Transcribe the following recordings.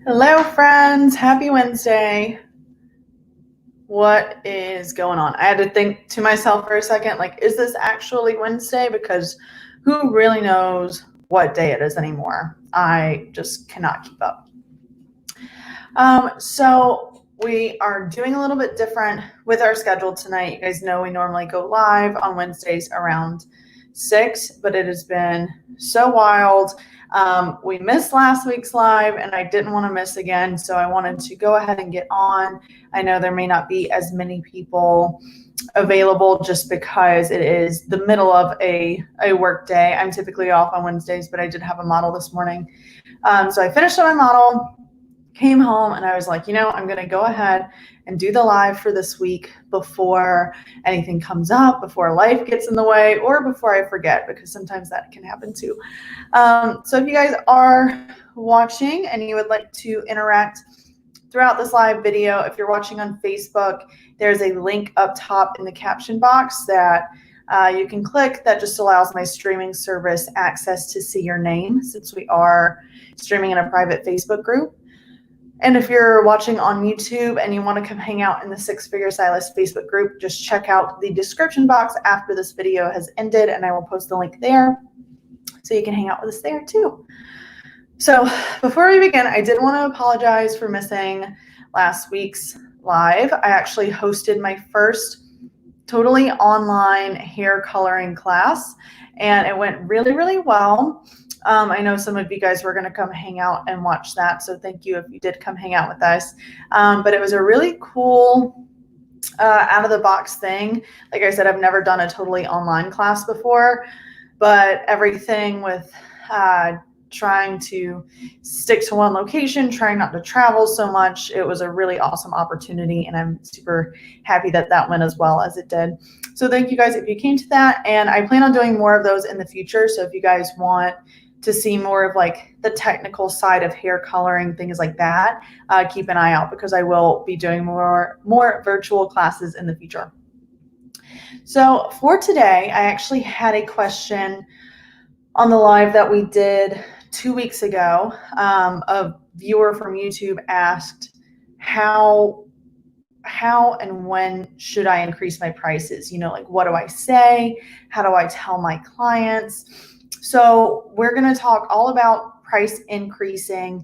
Hello, friends. Happy Wednesday. What is going on? I had to think to myself for a second, like, is this actually Wednesday? Because who really knows what day it is anymore? I just cannot keep up. So we are doing a little bit different with our schedule tonight. You guys know we normally go live on Wednesdays around 6, but it has been so wild. We missed last week's live and I didn't want to miss again, so I wanted to go ahead and get on. I know there may not be as many people available just because it is the middle of a work day. I'm typically off on Wednesdays, but I did have a model this morning. So I finished on my model, came home, and I was like, I'm going to go ahead and do the live for this week before anything comes up, before life gets in the way, or before I forget, because sometimes that can happen too. So if you guys are watching and you would like to interact throughout this live video, if you're watching on Facebook, there's a link up top in the caption box that you can click that just allows my streaming service access to see your name, since we are streaming in a private Facebook group. And if you're watching on YouTube and you want to come hang out in the Six Figure Stylist Facebook group, just check out the description box after this video has ended, and I will post the link there so you can hang out with us there too. So before we begin, I did want to apologize for missing last week's live. I actually hosted my first totally online hair coloring class, and it went really, really well. I know some of you guys were going to come hang out and watch that, so thank you if you did come hang out with us. But it was a really cool out-of-the-box thing. Like I said, I've never done a totally online class before, but everything with trying to stick to one location, trying not to travel so much, it was a really awesome opportunity, and I'm super happy that that went as well as it did. So thank you guys if you came to that, and I plan on doing more of those in the future. So if you guys want to see more of like the technical side of hair coloring, things like that, keep an eye out, because I will be doing more virtual classes in the future. So for today, I actually had a question on the live that we did 2 weeks ago. A viewer from YouTube asked how and when should I increase my prices? Like, what do I say? How do I tell my clients? So we're going to talk all about price increasing,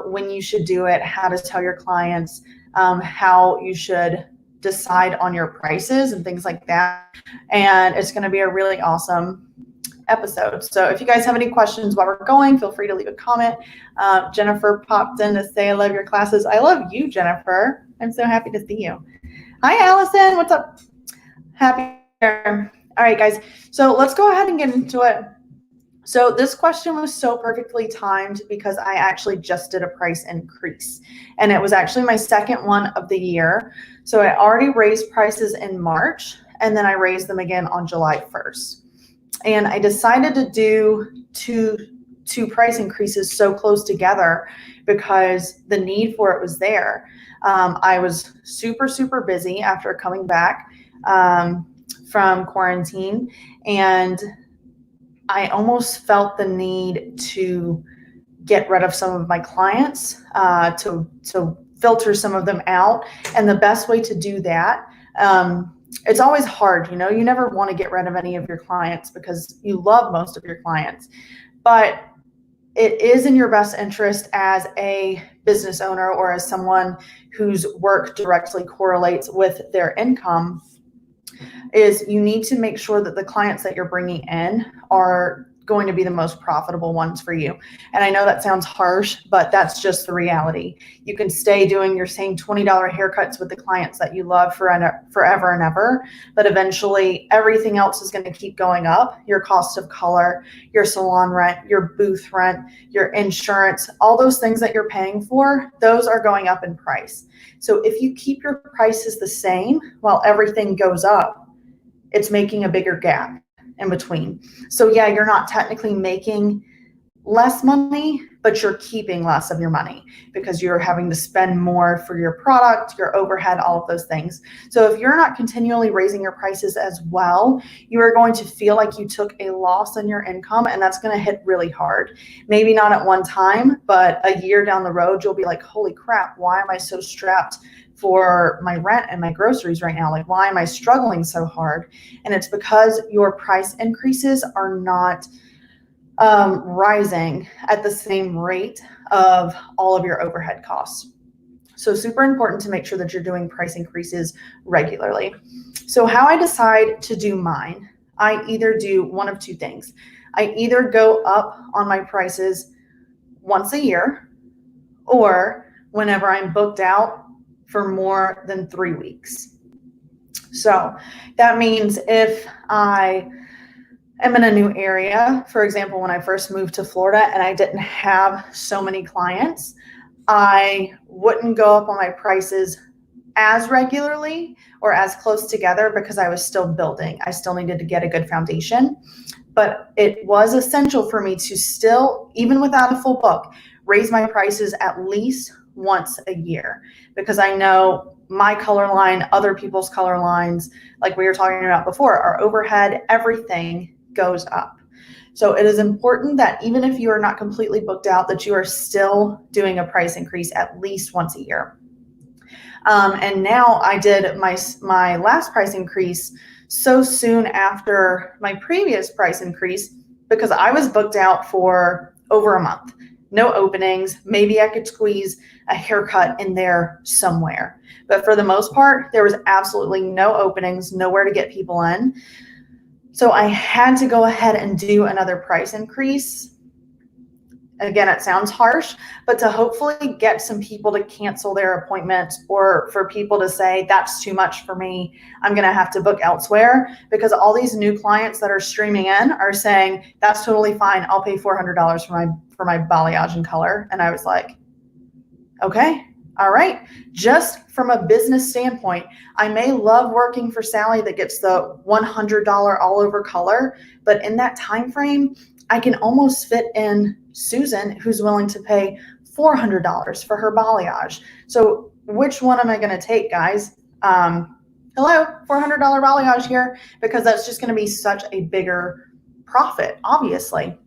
when you should do it, how to tell your clients, how you should decide on your prices and things like that. And it's going to be a really awesome episode. So if you guys have any questions while we're going, feel free to leave a comment. Jennifer popped in to say, I love your classes. I love you, Jennifer. I'm so happy to see you. Hi, Allison. What's up? Happy here. All right, guys. So let's go ahead and get into it. So this question was so perfectly timed because I actually just did a price increase, and it was actually my second one of the year. So I already raised prices in March, and then I raised them again on July 1st. And I decided to do two price increases so close together because the need for it was there. I was super, super busy after coming back from quarantine, and I almost felt the need to get rid of some of my clients, to filter some of them out. And the best way to do that, it's always hard, you never want to get rid of any of your clients because you love most of your clients, but it is in your best interest as a business owner or as someone whose work directly correlates with their income, is you need to make sure that the clients that you're bringing in are going to be the most profitable ones for you. And I know that sounds harsh, but that's just the reality. You can stay doing your same $20 haircuts with the clients that you love forever and ever, but eventually everything else is going to keep going up. Your cost of color, your salon rent, your booth rent, your insurance, all those things that you're paying for, those are going up in price. So if you keep your prices the same while everything goes up, it's making a bigger gap in between. So yeah, you're not technically making less money, but you're keeping less of your money because you're having to spend more for your product, your overhead, all of those things. So if you're not continually raising your prices as well, you are going to feel like you took a loss in your income, and that's going to hit really hard. Maybe not at one time, but a year down the road, you'll be like, holy crap, why am I so strapped for my rent and my groceries right now? Like, why am I struggling so hard? And it's because your price increases are not rising at the same rate of all of your overhead costs. So super important to make sure that you're doing price increases regularly. So how I decide to do mine, I either do one of two things. I either go up on my prices once a year, or whenever I'm booked out for more than 3 weeks. So that means if I am in a new area, for example, when I first moved to Florida and I didn't have so many clients, I wouldn't go up on my prices as regularly or as close together because I was still building. I still needed to get a good foundation, but it was essential for me to still, even without a full book, raise my prices at least once a year, because I know my color line, other people's color lines, like we were talking about before, our overhead, everything goes up. So it is important that even if you are not completely booked out, that you are still doing a price increase at least once a year. And now I did my last price increase so soon after my previous price increase because I was booked out for over a month. No openings. Maybe I could squeeze a haircut in there somewhere. But for the most part, there was absolutely no openings, nowhere to get people in. So I had to go ahead and do another price increase. Again, it sounds harsh, but to hopefully get some people to cancel their appointments, or for people to say, that's too much for me, I'm going to have to book elsewhere, because all these new clients that are streaming in are saying, that's totally fine, I'll pay $400 for my balayage and color. And I was like, okay, all right. Just from a business standpoint, I may love working for Sally that gets the $100 all over color, but in that time frame, I can almost fit in Susan, who's willing to pay $400 for her balayage. So which one am I going to take, guys? Hello, $400 balayage here, because that's just going to be such a bigger profit, obviously.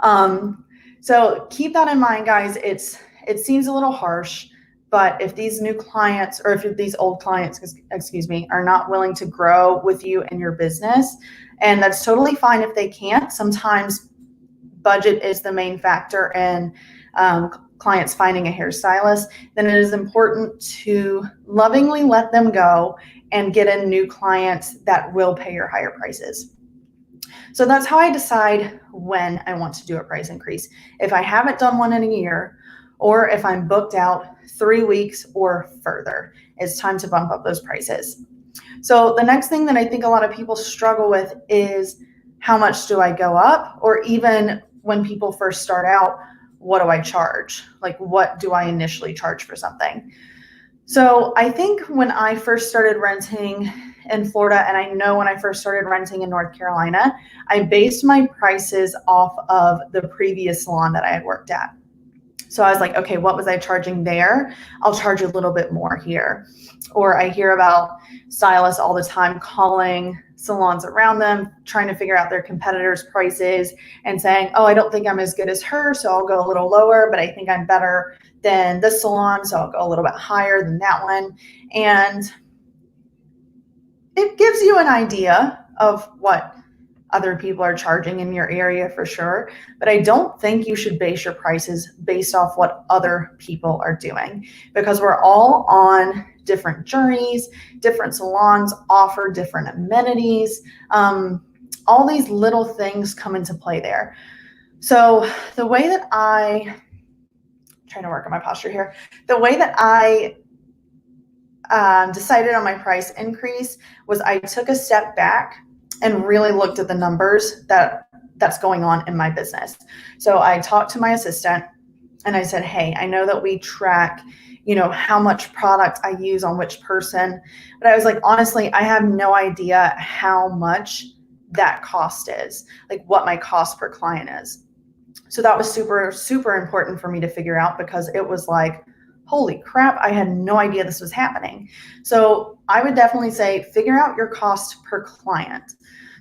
So keep that in mind, guys. It seems a little harsh, but if these new clients, or if these old clients, excuse me, are not willing to grow with you in your business, and that's totally fine if they can't. Sometimes budget is the main factor in clients finding a hairstylist. Then it is important to lovingly let them go and get in new clients that will pay your higher prices. So that's how I decide when I want to do a price increase. If I haven't done one in a year, or if I'm booked out 3 weeks or further, it's time to bump up those prices. So the next thing that I think a lot of people struggle with is, how much do I go up? Or even when people first start out, what do I charge? Like, what do I initially charge for something? So I think when I first started renting in Florida, and I know when I first started renting in North Carolina, I based my prices off of the previous salon that I had worked at. So I was like, okay, what was I charging there? I'll charge a little bit more here. Or I hear about stylists all the time calling salons around them, trying to figure out their competitors' prices and saying, oh, I don't think I'm as good as her, so I'll go a little lower, but I think I'm better than this salon, so I'll go a little bit higher than that one. And it gives you an idea of what other people are charging in your area for sure, but I don't think you should base your prices based off what other people are doing, because we're all on different journeys. Different salons offer different amenities. All these little things come into play there. So the way that I'm trying to work on my posture here, the way that I decided on my price increase was I took a step back and really looked at the numbers that's going on in my business. So I talked to my assistant and I said, hey, I know that we track, how much product I use on which person, but I was like, honestly, I have no idea how much that cost is, like what my cost per client is. So that was super, super important for me to figure out, because it was like, holy crap, I had no idea this was happening. So I would definitely say figure out your cost per client.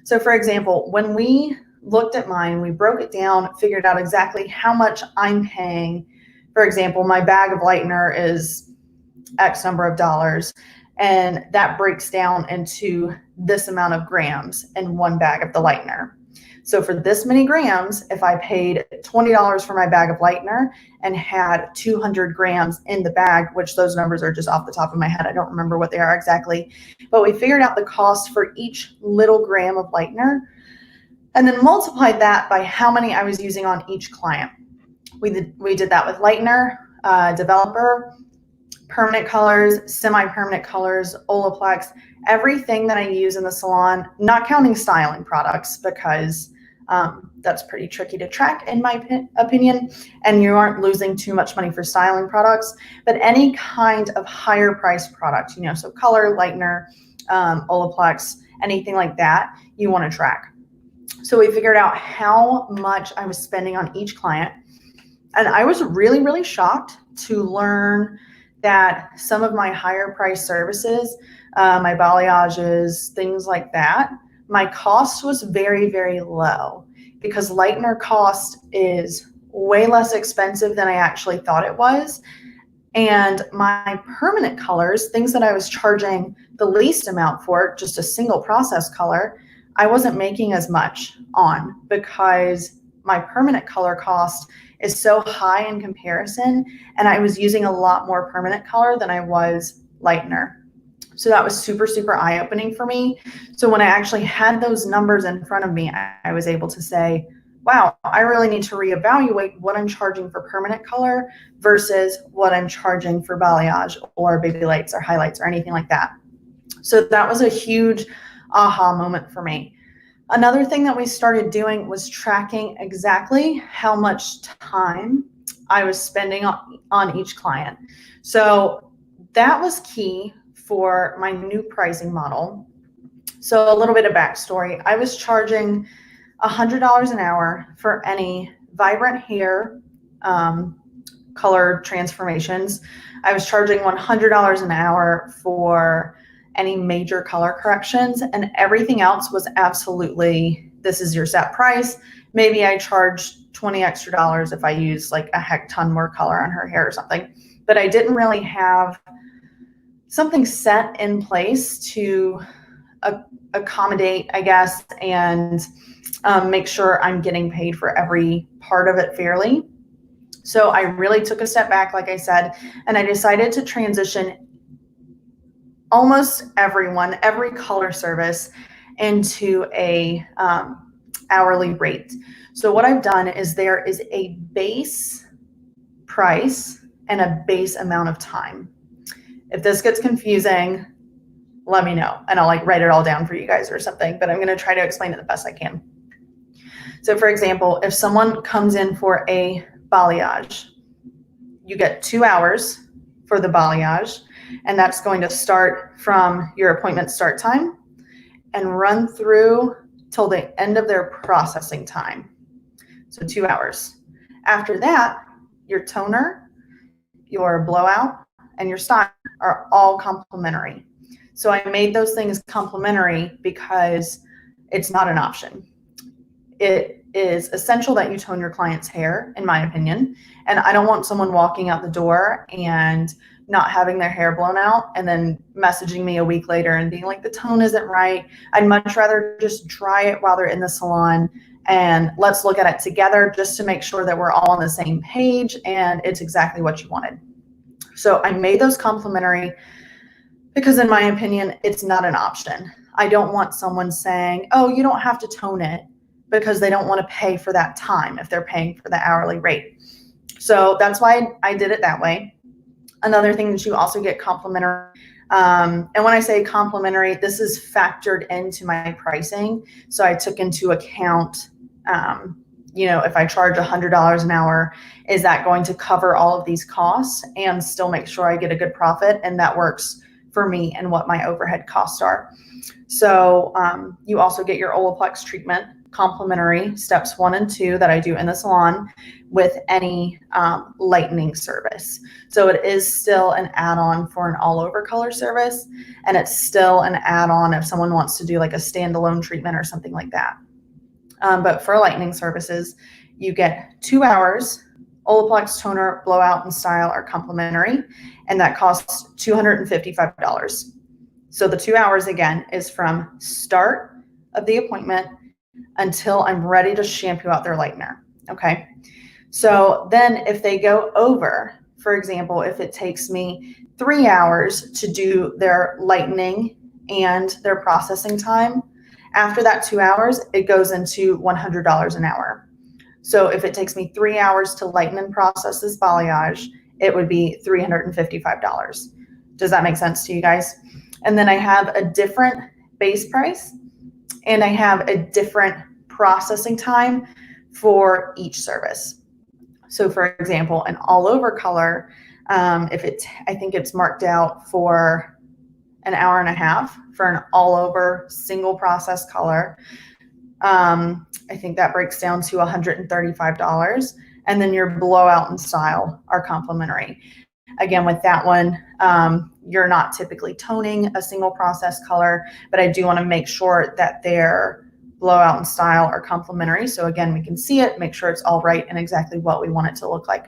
So for example, when we looked at mine, we broke it down, figured out exactly how much I'm paying. For example, my bag of lightener is X number of dollars, and that breaks down into this amount of grams in one bag of the lightener. So for this many grams, if I paid $20 for my bag of lightener and had 200 grams in the bag, which those numbers are just off the top of my head, I don't remember what they are exactly, but we figured out the cost for each little gram of lightener and then multiplied that by how many I was using on each client. We did that with lightener, developer, permanent colors, semi-permanent colors, Olaplex, everything that I use in the salon, not counting styling products, because that's pretty tricky to track in my opinion, and you aren't losing too much money for styling products, but any kind of higher priced product, so color, lightener, Olaplex, anything like that, you want to track. So we figured out how much I was spending on each client, and I was really, really shocked to learn that some of my higher price services, my balayages, things like that, my cost was very, very low, because lightener cost is way less expensive than I actually thought it was. And my permanent colors, things that I was charging the least amount for, just a single process color, I wasn't making as much on, because my permanent color cost is so high in comparison, and I was using a lot more permanent color than I was lightener. So that was super, super eye-opening for me. So when I actually had those numbers in front of me, I was able to say, wow, I really need to reevaluate what I'm charging for permanent color versus what I'm charging for balayage or baby lights or highlights or anything like that. So that was a huge aha moment for me. Another thing that we started doing was tracking exactly how much time I was spending on each client. So that was key for my new pricing model. So a little bit of backstory. I was charging $100 an hour for any vibrant hair color transformations. I was charging $100 an hour for any major color corrections, and everything else was absolutely, this is your set price. Maybe I charge $20 extra if I use like a heck ton more color on her hair or something, but I didn't really have something set in place to accommodate, I guess, and make sure I'm getting paid for every part of it fairly. So I really took a step back, like I said, and I decided to transition almost every color service into a hourly rate. So what I've done is there is a base price and a base amount of time. If this gets confusing, let me know and I'll like write it all down for you guys or something, but I'm going to try to explain it the best I can. So for example, if someone comes in for a balayage, you get 2 hours for the balayage, and that's going to start from your appointment start time and run through till the end of their processing time. So 2 hours. After that, your toner, your blowout, and your style are all complimentary. So I made those things complimentary because it's not an option. It is essential that you tone your client's hair, in my opinion. And I don't want someone walking out the door and not having their hair blown out and then messaging me a week later and being like, the tone isn't right. I'd much rather just dry it while they're in the salon and let's look at it together just to make sure that we're all on the same page and it's exactly what you wanted. So I made those complimentary because in my opinion, it's not an option. I don't want someone saying, oh, you don't have to tone it, because they don't want to pay for that time if they're paying for the hourly rate. So that's why I did it that way. Another thing that you also get complimentary, and when I say complimentary, this is factored into my pricing. So I took into account, if I charge $100 an hour, is that going to cover all of these costs and still make sure I get a good profit? And that works for me and what my overhead costs are. So you also get your Olaplex treatment complimentary steps 1 and 2 that I do in the salon with any lightening service. So it is still an add-on for an all over color service, and it's still an add-on if someone wants to do like a standalone treatment or something like that. But for lightening services, you get 2 hours. Olaplex toner, blowout, and style are complimentary, and that costs $255. So the 2 hours again is from start of the appointment until I'm ready to shampoo out their lightener. Okay. So then if they go over, for example, if it takes me 3 hours to do their lightening and their processing time, after that 2 hours, it goes into $100 an hour. So if it takes me 3 hours to lighten and process this balayage, it would be $355. Does that make sense to you guys? And then I have a different base price, and I have a different processing time for each service. So for example, an all over color, I think it's marked out for an hour and a half for an all over single process color. I think that breaks down to $135. And then your blowout and style are complimentary. Again, with that one, you're not typically toning a single process color, but I do want to make sure that their blowout and style are complimentary. So again, we can see it, make sure it's all right and exactly what we want it to look like.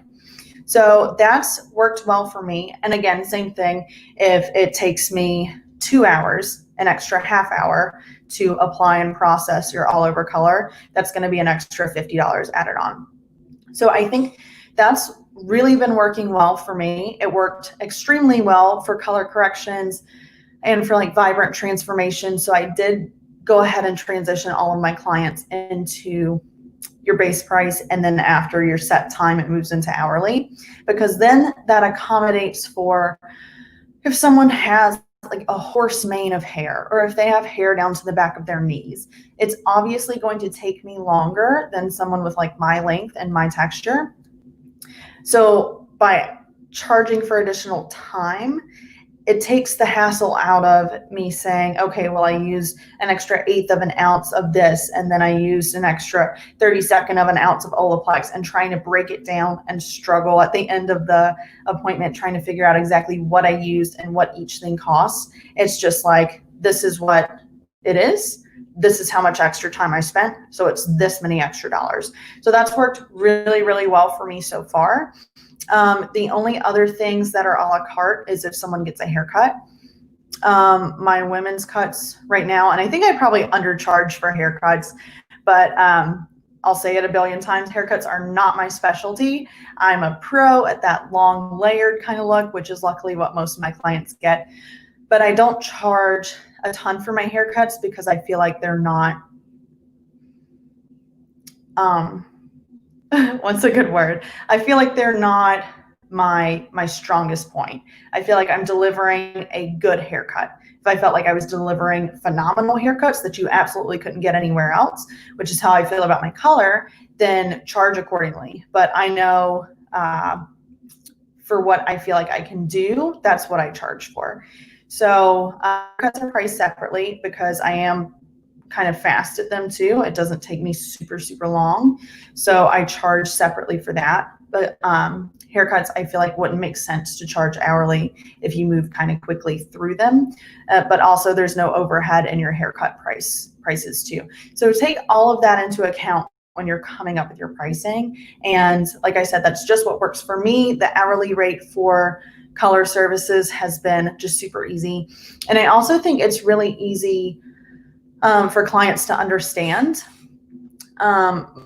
So that's worked well for me. And again, same thing, if it takes me 2 hours, an extra half hour to apply and process your all over color, that's going to be an extra $50 added on. So I think that's really been working well for me. It worked extremely well for color corrections and for like vibrant transformation. So I did go ahead and transition all of my clients into your base price, and then after your set time, it moves into hourly, because then that accommodates for if someone has like a horse mane of hair, or if they have hair down to the back of their knees. It's obviously going to take me longer than someone with like my length and my texture. So by charging for additional time, it takes the hassle out of me saying, okay, well, I used an extra 1/8 of an ounce of this, and then I used an extra 32nd of an ounce of Olaplex, and trying to break it down and struggle at the end of the appointment, trying to figure out exactly what I used and what each thing costs. It's just like, this is what it is. This is how much extra time I spent. So it's this many extra dollars. So that's worked really, really well for me so far. The only other things that are a la carte is if someone gets a haircut. My women's cuts right now, and I think I probably undercharge for haircuts, but I'll say it a billion times, haircuts are not my specialty. I'm a pro at that long layered kind of look, which is luckily what most of my clients get. But I don't charge a ton for my haircuts because I feel like they're not, what's a good word? I feel like they're not my strongest point. I feel like I'm delivering a good haircut. If I felt like I was delivering phenomenal haircuts that you absolutely couldn't get anywhere else, which is how I feel about my color, then charge accordingly. But I know for what I feel like I can do, that's what I charge for. So haircuts are priced separately because I am kind of fast at them too. It doesn't take me super, super long. So I charge separately for that. But haircuts, I feel like wouldn't make sense to charge hourly if you move kind of quickly through them. But also there's no overhead in your haircut prices too. So take all of that into account when you're coming up with your pricing. And like I said, that's just what works for me. The hourly rate for color services has been just super easy. And I also think it's really easy for clients to understand.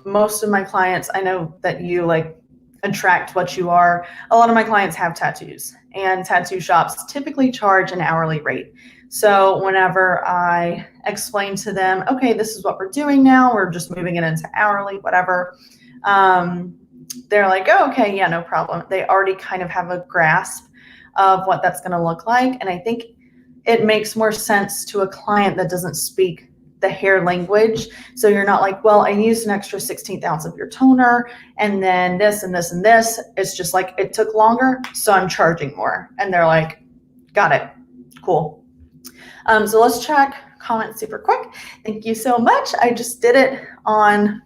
Most of my clients, I know that you like attract what you are. A lot of my clients have tattoos, and tattoo shops typically charge an hourly rate. So whenever I explain to them, okay, this is what we're doing now, we're just moving it into hourly, whatever, they're like, oh, okay, yeah, no problem. They already kind of have a grasp of what that's going to look like. And I think it makes more sense to a client that doesn't speak the hair language. So you're not like, well, I used an extra 1/16 ounce of your toner, and then this and this and this. It's just like, it took longer, so I'm charging more. And they're like, got it, cool. So let's check comment super quick. Thank you so much. I just did it on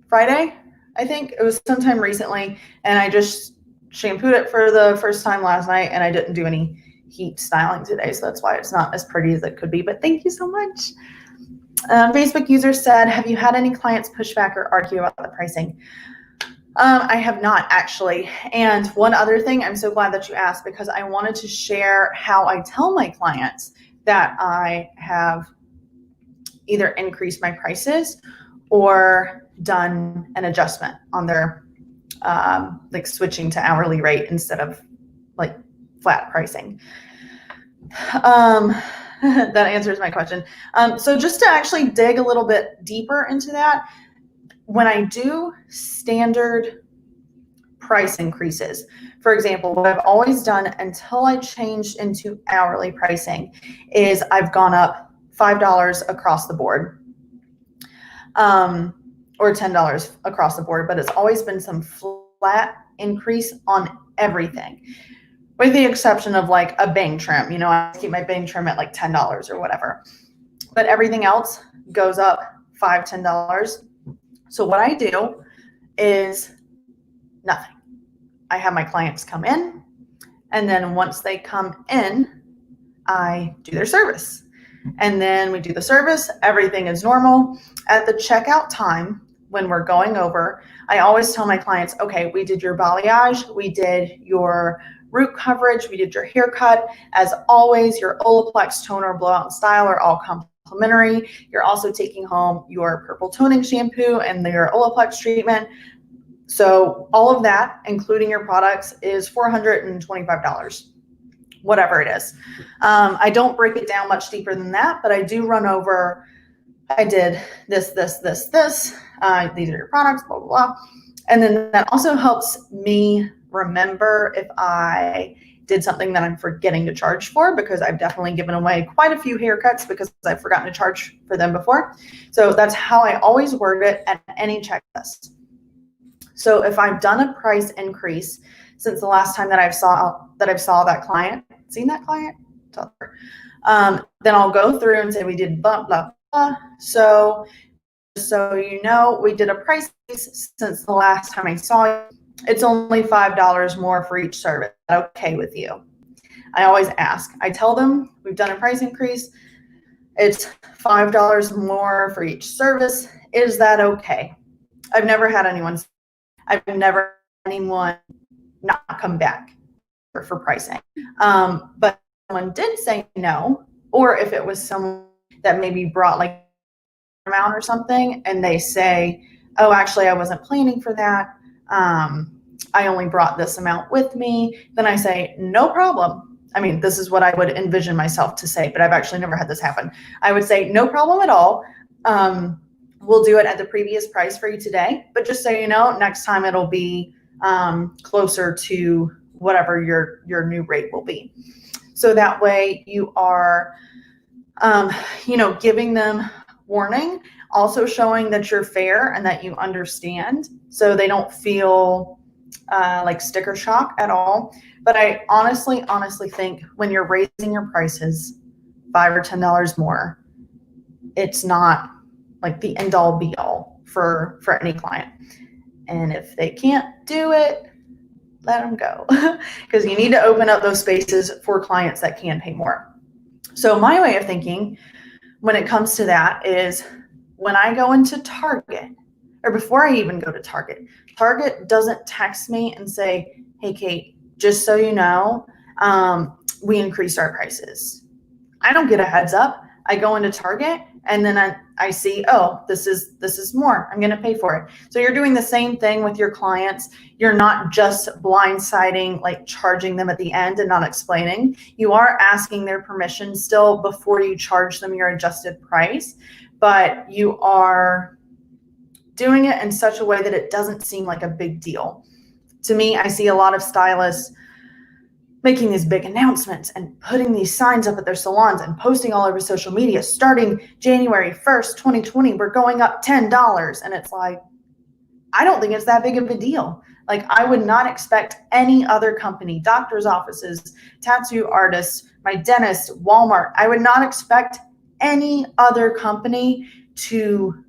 Friday, I think. It was sometime recently, and I just shampooed it for the first time last night, and I didn't do any heat styling today, so that's why it's not as pretty as it could be, but thank you so much. Facebook user said, have you had any clients push back or argue about the pricing? I have not, actually. And one other thing, I'm so glad that you asked, because I wanted to share how I tell my clients that I have either increased my prices or done an adjustment on their like switching to hourly rate instead of like flat pricing. That answers my question. So just to actually dig a little bit deeper into that, when I do standard price increases, for example, what I've always done until I changed into hourly pricing is I've gone up $5 across the board, or $10 across the board, but it's always been some flat increase on everything, with the exception of like a bang trim. You know, I keep my bang trim at like $10 or whatever, but everything else goes up $5, $10. So what I do is nothing. I have my clients come in, and then once they come in, I do their service. And then we do the service, everything is normal. At the checkout time, when we're going over, I always tell my clients, okay, we did your balayage, we did your root coverage, we did your haircut. As always, your Olaplex toner, blowout, and style are all complimentary. You're also taking home your purple toning shampoo and your Olaplex treatment. So all of that, including your products, is $425, whatever it is. I don't break it down much deeper than that, but I do run over, I did this. These are your products, blah, blah, blah. And then that also helps me remember if I did something that I'm forgetting to charge for, because I've definitely given away quite a few haircuts because I've forgotten to charge for them before. So that's how I always word it at any checklist. So if I've done a price increase since the last time that I've saw that client, seen that client, then I'll go through and say we did blah, blah, blah. So you know, we did a price increase since the last time I saw you. It's only $5 more for each service. Is that okay with you? I always ask. I tell them we've done a price increase. It's $5 more for each service. Is that okay? I've never had anyone not come back for pricing. But someone did say no, or if it was someone that maybe brought like an amount or something, and they say, oh, actually, I wasn't planning for that. I only brought this amount with me. Then I say, no problem. I mean, this is what I would envision myself to say, but I've actually never had this happen. I would say, no problem at all. We'll do it at the previous price for you today, but just so you know, next time it'll be closer to whatever your new rate will be. So that way you are, giving them warning, also showing that you're fair and that you understand, so they don't feel like sticker shock at all. But I honestly think when you're raising your prices $5 or $10 more, it's not like the end all be all for any client. And if they can't do it, let them go, because you need to open up those spaces for clients that can pay more. So my way of thinking when it comes to that is, when I go into Target, or before I even go to Target, Target doesn't text me and say, hey, Kate, just so you know, we increased our prices. I don't get a heads up. I go into Target and then I see, oh, this is more. I'm going to pay for it. So you're doing the same thing with your clients. You're not just blindsiding, like charging them at the end and not explaining. You are asking their permission still before you charge them your adjusted price, but you are doing it in such a way that it doesn't seem like a big deal. To me, I see a lot of stylists making these big announcements and putting these signs up at their salons and posting all over social media. Starting January 1st, 2020, we're going up $10. And it's like, I don't think it's that big of a deal. Like, I would not expect any other company, doctor's offices, tattoo artists, my dentist, Walmart. I would not expect any other company to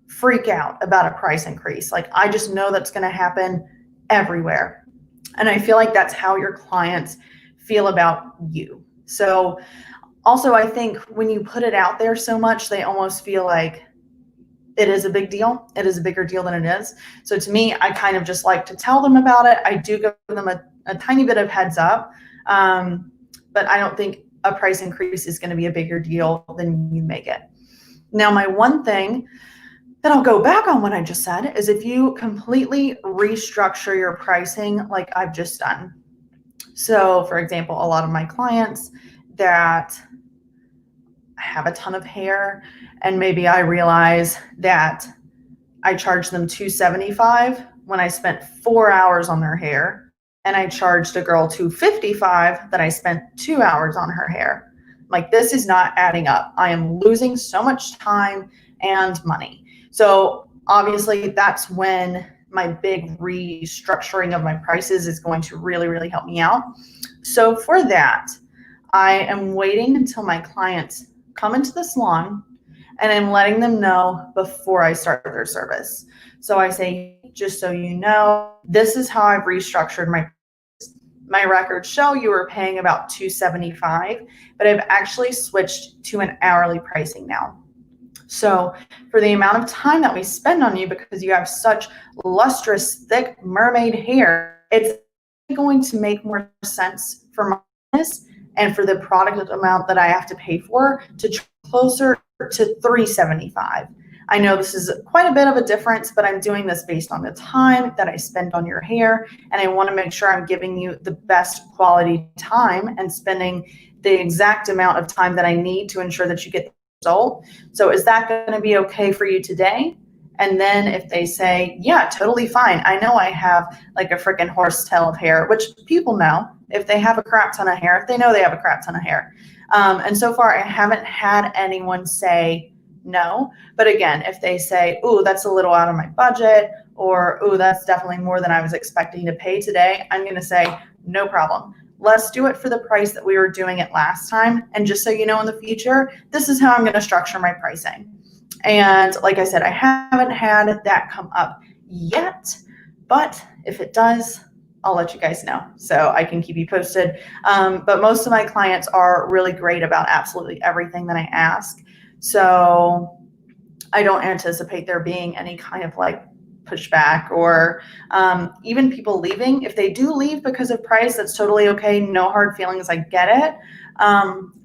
freak out about a price increase. Like, I just know that's going to happen everywhere. And I feel like that's how your clients feel about you. So also, I think when you put it out there so much, they almost feel like it is a big deal. It is a bigger deal than it is. So to me, I kind of just like to tell them about it. I do give them a tiny bit of heads up, but I don't think a price increase is going to be a bigger deal than you make it. Now, my one thing that I'll go back on what I just said is if you completely restructure your pricing like I've just done. So for example, a lot of my clients that have a ton of hair, and maybe I realize that I charge them $275 when I spent 4 hours on their hair, and I charged a girl $255 that I spent 2 hours on her hair. Like, this is not adding up. I am losing so much time and money. So obviously that's when my big restructuring of my prices is going to really, really help me out. So for that, I am waiting until my clients come into the salon, and I'm letting them know before I start their service. So I say, just so you know, this is how I've restructured my records show you were paying about $275, but I've actually switched to an hourly pricing now. So for the amount of time that we spend on you, because you have such lustrous, thick mermaid hair, it's going to make more sense for my business and for the product amount that I have to pay for to closer to $375. I know this is quite a bit of a difference, but I'm doing this based on the time that I spend on your hair, and I want to make sure I'm giving you the best quality time and spending the exact amount of time that I need to ensure that you get the result. So is that going to be okay for you today? And then if they say, yeah, totally fine. I know I have like a freaking horsetail of hair, which people know. If they have a crap ton of hair, they know they have a crap ton of hair. And so far, I haven't had anyone say no. But again, if they say, ooh, that's a little out of my budget, or ooh, that's definitely more than I was expecting to pay today, I'm going to say, no problem. Let's do it for the price that we were doing it last time. And just so you know, in the future, this is how I'm going to structure my pricing. And like I said, I haven't had that come up yet, but if it does, I'll let you guys know so I can keep you posted. But most of my clients are really great about absolutely everything that I ask. So I don't anticipate there being any kind of like pushback or even people leaving. If they do leave because of price, that's totally okay. No hard feelings. I get it.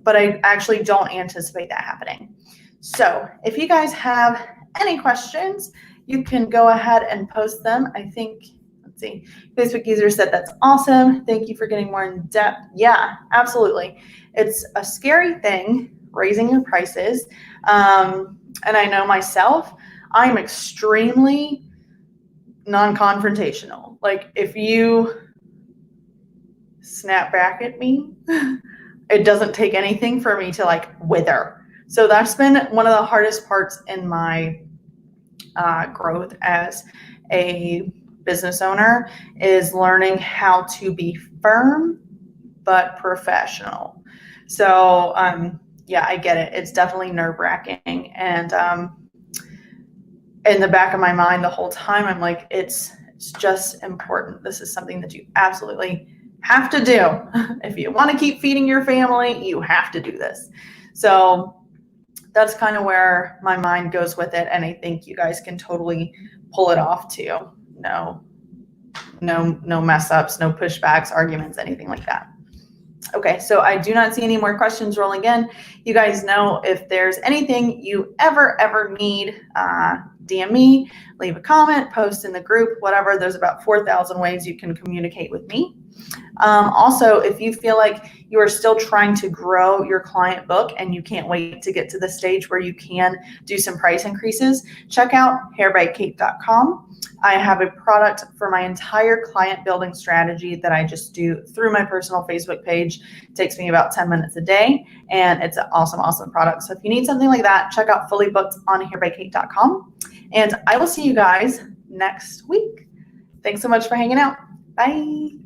But I actually don't anticipate that happening. So if you guys have any questions, you can go ahead and post them. I think, let's see, Facebook user said that's awesome. Thank you for getting more in depth. Yeah, absolutely. It's a scary thing, raising your prices. And I know myself, I'm extremely non-confrontational. Like, if you snap back at me, it doesn't take anything for me to like wither. So that's been one of the hardest parts in my growth as a business owner, is learning how to be firm but professional. So yeah, I get it. It's definitely nerve-wracking. And in the back of my mind the whole time, I'm like, it's just important. This is something that you absolutely have to do. If you want to keep feeding your family, you have to do this. So that's kind of where my mind goes with it. And I think you guys can totally pull it off too. No mess ups, no pushbacks, arguments, anything like that. Okay, so I do not see any more questions rolling in. You guys know, if there's anything you ever need, DM me, leave a comment, post in the group, whatever. There's about 4,000 ways you can communicate with me. Also, if you feel like you are still trying to grow your client book and you can't wait to get to the stage where you can do some price increases, check out hairbykate.com. I have a product for my entire client building strategy that I just do through my personal Facebook page. It takes me about 10 minutes a day, and it's an awesome product. So if you need something like that, check out Fully Booked on hairbykate.com. And I will see you guys next week. Thanks so much for hanging out. Bye.